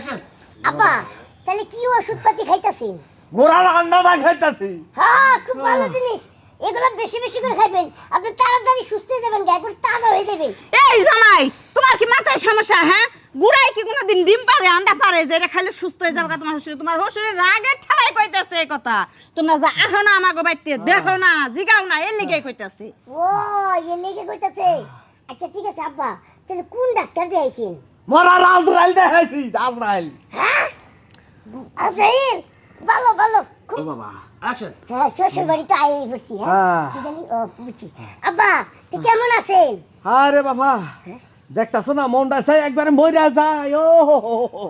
Action. আব্বা তাহলে কি ওষুধপাতি খাইতাছেন? ঘোড়ার আন্ডাটা খাইতাছি। হ্যাঁ খুব ভালো জিনিস, এগুলো বেশি বেশি করে খাবেন, আপনি তাড়াতাড়ি সুস্থ হয়ে যাবেন, একবার তাজা হয়ে যাবেন। এই জামাই তোমার কি মাথায় সমস্যা? হ্যাঁ, গুড়াই কি কোনোদিন ডিম পারে, আন্ডা পারে যে এটা খাইলে সুস্থ হয়ে যাবে? তোমার শ্বশুরের রাগের ঠাড়াই কইতাছে এই কথা। তোমরা যা আহো না আমাকে বাইতে দেখো না জিগাও না, এর লিগেই কইতাছে। ও এ লেগে কইতাছে। আচ্ছা ঠিক আছে আব্বা, তাহলে কোন ডাক্তার দেখাইছেন? মরা রাজরাইল দেখাইছি, রাজরাইল। হ্যাঁ আজরাইল, ভালো ভালো ও বাবা অ্যাকশন। হ্যাঁ শ্বশুর বাড়ি তো আই পড়ছি। হ্যাঁ হ্যাঁ। কি জানি, ও বুঝছি। আব্বা তুই কেমন আছেন? আরে বাবা দেখতাছো না মনটা চাই একবারে মইরা যায়। ও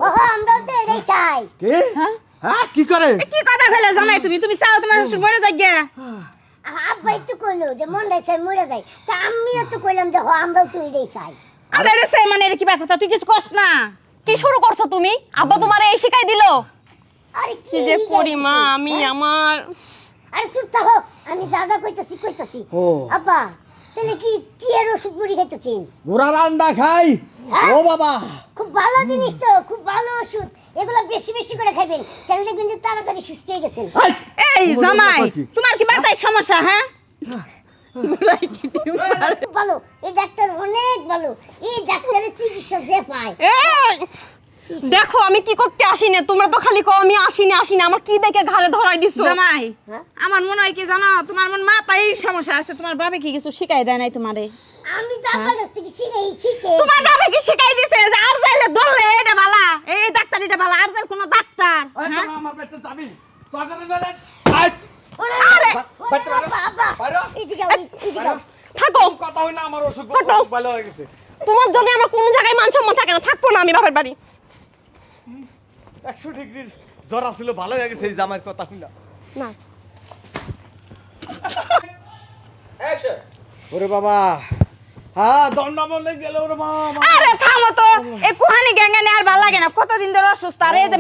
ও আমরাও তো এটাই চাই। কি হ্যাঁ কি করে এ কি কথা কইলে জামাই? তুমি চাও তোমার শ্বশুর মরে যাক গে? আব্বা একটু কইলো যে মন চাই মরে যায়, তা আমিও তো কইলাম যে আমরাও তো এটাই চাই। আমরা রে চাই মানে এর কি কথা? তুই কিছু কস না। কি শুরু করছো তুমি? আব্বা তোমারে এই শিখাই দিলো? আরে কি যে করি মা আমি আমার। আরে চুপ থাকো, আমি দাদা কইতাছি। ও। আব্বা তাহলে কি কি এর ওষুধ মুড়ি খাইতেছেন? ঘোড়ার আন্ডা খাই। হ্যাঁ? ও বাবা খুব ভালো জিনিস তো, খুব ভালো ওষুধ, এগুলো বেশি বেশি করে খাবেন, তাহলে দেখবেন যে তাড়াতাড়ি সুস্থ হয়ে গেছেন। এই জামাই তোমার কি মাথায় সমস্যা? হ্যাঁ, খুব ভালো, এই ডাক্তার অনেক ভালো, এই ডাক্তারের চিকিৎসা যে পায়। এই দেখো আমি কি করতে আসি না, তোমরা তো খালি কও আমি আসি না আমার কি দেখে ঘাড়ে ধরাই দিছো? জামাই হ্যাঁ? আমার মনে হয় কি জানো, তোমার মন মাথায় সমস্যা আছে। তোমার বাবা কি কিছু শিখাই দেয় নাই তোমারে? আমি তো আপনার কাছ থেকে শিখে তোমার বাবা কি শিখাই দিছে যে আর যাইলে ধরলে এটা ভালা, এই ডাক্তার এটা ভালা, আর যাইলে কোনো ডাক্তার? হ্যাঁ, আমার পেটে যাবি তোকে গেলে আজ আরে বাইতে আব্বা আব্বা বাইরে এদিকে থাকো, কথা হই না আমার অসুখ হাঁটো। ভালো হয়ে গেছে। তোমার জন্য আমার কোনো জায়গায় মান সম্মান থাকে না, থাকবো না আমি বাপের বাড়ি। 100 ডিগ্রি জ্বর আসছিল, ভালো হয়ে গেছে এই জামাইয়ের কথা হই না। না অ্যাকশন। ওরে বাবা হ্যাঁ দন্ডা মনে গেল ওরে মা। আরে থামো তো, এই কুহানি গ্যাঙ্গানি আর ভালো লাগে না। কতদিন ধরে অসুস্থ, আর এই যে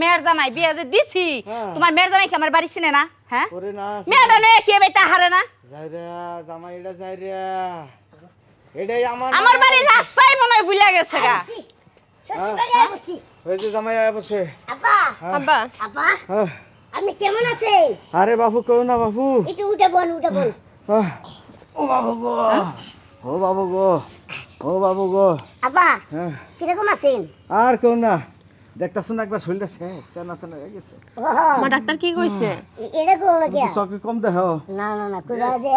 মেয়ের জামাই বিয়ে যে দিছি, হ্যাঁ। তোমার মেয়ের জামাই কি আমার বাড়ি চিনে না? হ্যাঁ, ওরে না মেয়েটা নয় কে বেটা হারে না? যাই রে জামাই এটা যাই রে এটাই আমার বাড়ির রাস্তায় মনে হয় ভুলে গেছে গা। শ্বশুর বাড়ি আসছি। ওই যে জামাই আয়া বসে। আব্বা আব্বা আব্বা হ্যাঁ। আপনি কেমন আছেন? আরে বাবু কই না বাবু। একটু উঠে বল আহ, ও বাবু গো ও বাবু গো ও বাবু গো। আব্বা হ্যাঁ কিরকম আছেন? আর কেউ না দেখতাছ না একবার শরীরটা শেষ তেনা তেনা হয়ে গেছে। ওহ, ডাক্তার কি কইছে? এটা কোন না চোখে কম দেহ। না কইবা যে